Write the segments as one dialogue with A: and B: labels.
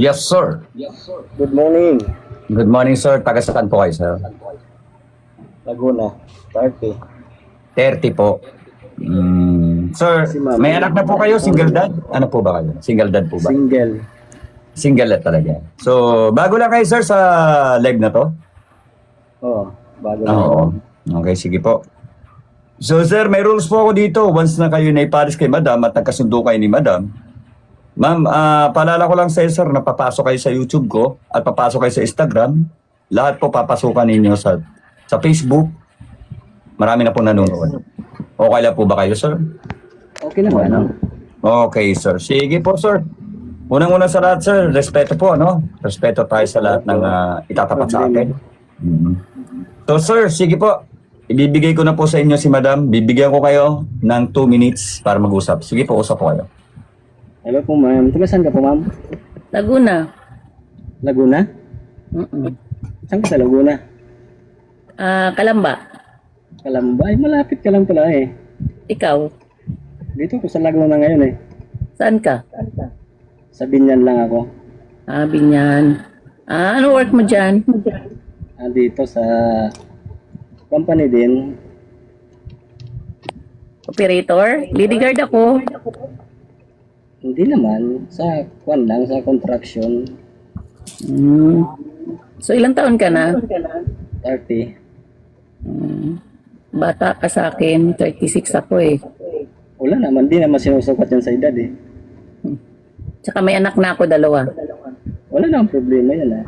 A: Yes, sir.
B: Good morning,
A: Good morning, sir. Taga saan po kayo, sir?
B: Laguna, 30.
A: 30 po. Sir,
B: Si ma'am.
A: may anak na po kayo? Single dad? Ano po ba kayo? Single dad po ba?
B: Single.
A: Single dad talaga. So, bago lang kayo, sir, sa live na to?
B: Oo, bago na.
A: Oo. Okay, sige po. So, sir, may rules po ako dito. Once na kayo na iparis kay madam at nagkasundo kayo ni madam, ma'am, paalala ko lang sa sir na papasok kayo sa YouTube ko at papasok kayo sa Instagram. Lahat po papasukan ninyo sa Facebook. Marami na po nanonood. Okay lang po ba kayo, sir?
B: Okay naman.
A: Okay, sir. Sige po, sir. Unang-una sa lahat, sir, respeto po, no? Respeto tayo sa lahat ng itatapat sa atin. Mhm. So, sir, sige po. Ibibigay ko na po sa inyo si madam. Bibigyan ko kayo ng 2 minutes para mag-usap. Sige po, usap po kayo.
B: Hello po ma'am. Taga saan ka po ma'am?
C: Laguna.
B: Laguna?
C: Mm-mm.
B: Saan ka sa Laguna?
C: Kalamba.
B: Kalamba? Ay, malapit ka lang pala eh.
C: Ikaw,
B: Dito ko sa Laguna ngayon eh.
C: saan ka?
B: Sa Binyan lang ako.
C: Binyan. Ano work mo dyan?
B: Dito sa company din.
C: Operator? Bodyguard ako.
B: Hindi naman. Sa kwan lang, sa construction.
C: Mm. So, ilang taon ka na?
B: 30.
C: Bata ka sa akin. 36 ako eh.
B: Wala naman. Di naman sinusukat yan sa edad eh.
C: Tsaka may anak na ako, 2.
B: Wala namang problema yan ah.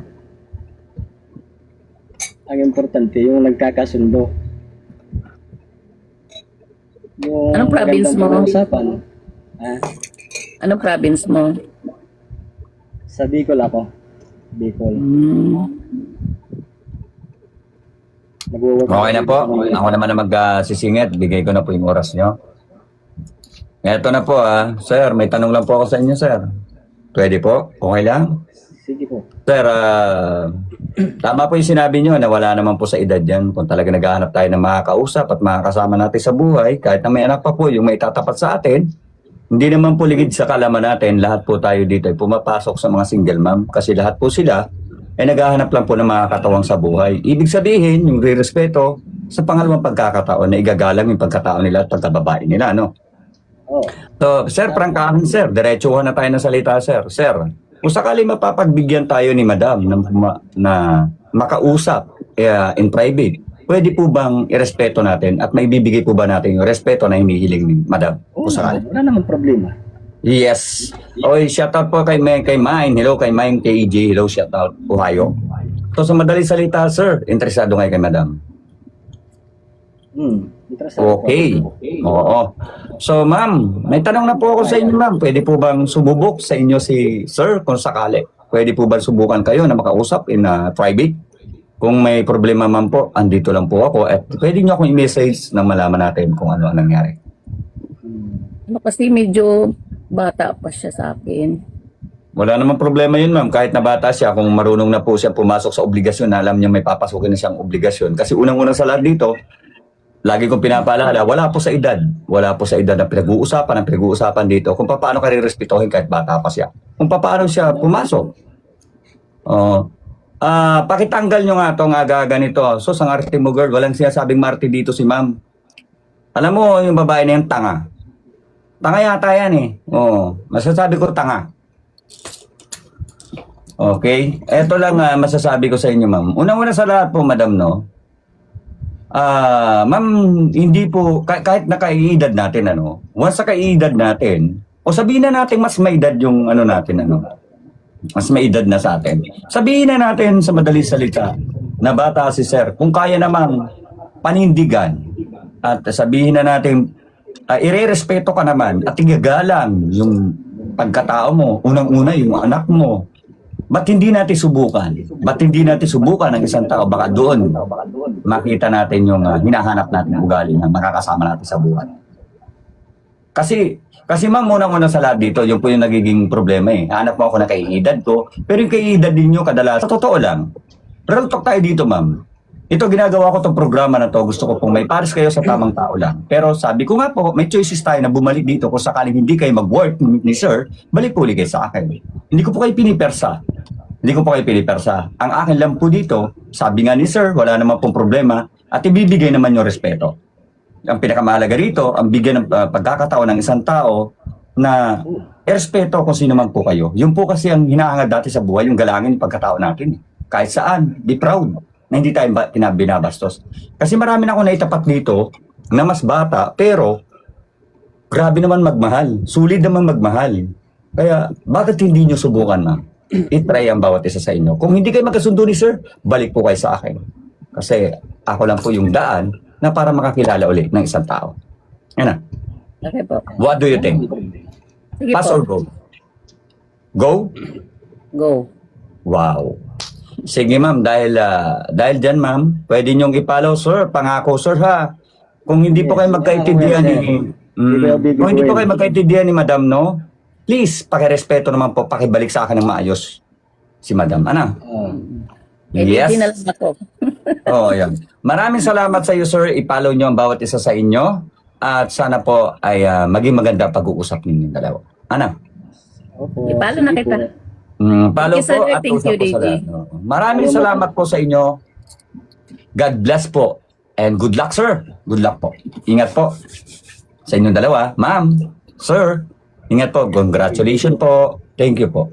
B: Ang importante, yung nagkakasundo. Yung
C: Anong province
B: magandang
C: mo?
B: pag-uusapan.
C: Anong province mo?
B: Sa Bicol ako. Bicol. Nagwo-work
A: Okay na po.
B: sa Manila.
A: Ako naman na magsisingit. Bigay ko na po yung oras nyo. Eto na po, sir. May tanong lang po ako sa inyo, sir. Pwede po? Okay lang?
B: Sige po.
A: Sir, tama po yung sinabi nyo na wala naman po sa edad yan. Kung talaga naghahanap tayo ng makakausap at makakasama natin sa buhay, kahit na may anak pa po yung may tatapat sa atin, hindi naman po ligid sa kalaman natin, lahat po tayo dito ay pumapasok sa mga single mom kasi lahat po sila ay naghahanap lang po ng mga katawang sa buhay. Ibig sabihin, yung re-respeto sa pangalawang pagkakataon na igagalang yung pagkataon nila at pagkababae nila, no?
B: Oh,
A: So, sir, prangkahan, sir. Diretsuhan na tayo ng salita, sir. Sir, kung sakali mapapagbigyan tayo ni madam na makausap in private, pwede po bang irespeto natin at may bibigay po ba natin yung respeto na hinihiling ni madam?
B: oo
A: Kung sakali.
B: naman. Wala namang problema.
A: Yes. Oy, shoutout po kay Mine. Hello kay Mine, kay EJ. Hello, shoutout. Ohio. So, sa madaling salita, sir, interesado kayo kay madam.
B: Interesante po.
A: Okay. Oo. So, ma'am, may tanong na po ako sa inyo, ma'am. Pwede po bang sumubok sa inyo si sir kung sakali? Pwede po ba subukan kayo na makausap in private? Kung may problema man po, andito lang po ako at pwede nyo akong i-message na malaman natin kung ano ang nangyari.
C: Ano kasi medyo bata pa siya sa akin.
A: Wala namang problema yun, ma'am. Kahit na bata siya, kung marunong na po siya pumasok sa obligasyon, na alam niya may papasukin na siyang obligasyon. Kasi unang-unang sa lahat dito, lagi kong pinapaalala, wala po sa edad. Wala po sa edad na pinag-uusapan dito kung paano ka rirespetohin kahit bata pa siya. Kung paano siya pumasok. Pakitanggal nyo nga itong ganito. So, sang arte mo, girl, walang sinasabing Marty dito si ma'am. Alam mo, yung babae na yung tanga. Tanga yata yan eh. Oo, masasabi ko tanga. Okay? Ito lang masasabi ko sa inyo, ma'am. Unang-una sa lahat po, madam, no? Ma'am, hindi po, kahit nakaiedad natin, once na kaiedad natin, o sabihin na natin mas may edad yung natin, mas may edad na sa atin. Sabihin na natin sa madaling salita, na bata si sir, kung kaya namang panindigan, at sabihin na natin, ire-respeto ka naman, at igagalang yung pagkatao mo, unang-una yung anak mo, ba't hindi natin subukan? Ba't hindi natin subukan ng isang tao? Baka doon makita natin yung hinahanap natin ugali na makakasama natin sa buhay. Kasi ma'am, unang-una sa lahat dito, yung po yung nagiging problema eh. Hanap mo ako na kaiedad ko, pero yung kaiedad ninyo kadalasan, sa totoo lang, real talk tayo dito ma'am, ito ginagawa ko tong programa na to, gusto ko pong may pares kayo sa tamang tao lang. Pero sabi ko nga po, may choices tayo na bumalik dito kung sakaling hindi kayo mag-work ni sir, balik po ulit kayo sa akin. Hindi ko po kayo pinipersa. Hindi ko po kayo pinipersa. Ang akin lang po dito, sabi nga ni sir, wala naman pong problema at ibibigay naman yung respeto. Ang pinakamahalaga rito, ang bigyan ng pagkakataon ng isang tao na respeto kung sino man po kayo. Yun po kasi ang hinahangad dati sa buhay, yung galangin yung pagkatao natin. Kahit saan, be proud na hindi tayo binabastos. Kasi marami na ako naitapat dito na mas bata, pero grabe naman magmahal. Sulit naman magmahal. Kaya, bakit hindi nyo subukan na? I-try ang bawat isa sa inyo. Kung hindi kayo magkasundo ni sir, balik po kayo sa akin. Kasi ako lang po yung daan na para makakilala ulit ng isang tao. Yan na.
C: Okay po.
A: What do you think?
C: Sige
A: Pass
C: po.
A: or go? Go?
C: Go.
A: Wow. Sige ma'am, dahil dyan ma'am, pwede nyong i-follow sir, pangako sir ha. Kung hindi po kayo magkaintindihan kung hindi po kayo magkaintindihan ni madam no, please, pakirespeto naman po, pakibalik sa akin ng maayos si madam. Ano?
C: Hindi na lang ako.
A: Oh, yan. Maraming salamat sa iyo sir, i-follow nyo ang bawat isa sa inyo at sana po ay maging maganda pag-uusap ninyong dalawa. Ano?
B: Opo.
C: Ipalo na
B: Sige
C: kita.
B: po.
A: Follow
C: Okay, sir.
A: po at
C: Thank
A: usap
C: you,
A: po sa
C: DJ.
A: lahat. Maraming salamat po sa inyo. God bless po. And good luck, sir. Good luck po. Ingat po. Sa inyong dalawa. Ma'am, sir, ingat po. Congratulations po. Thank you po.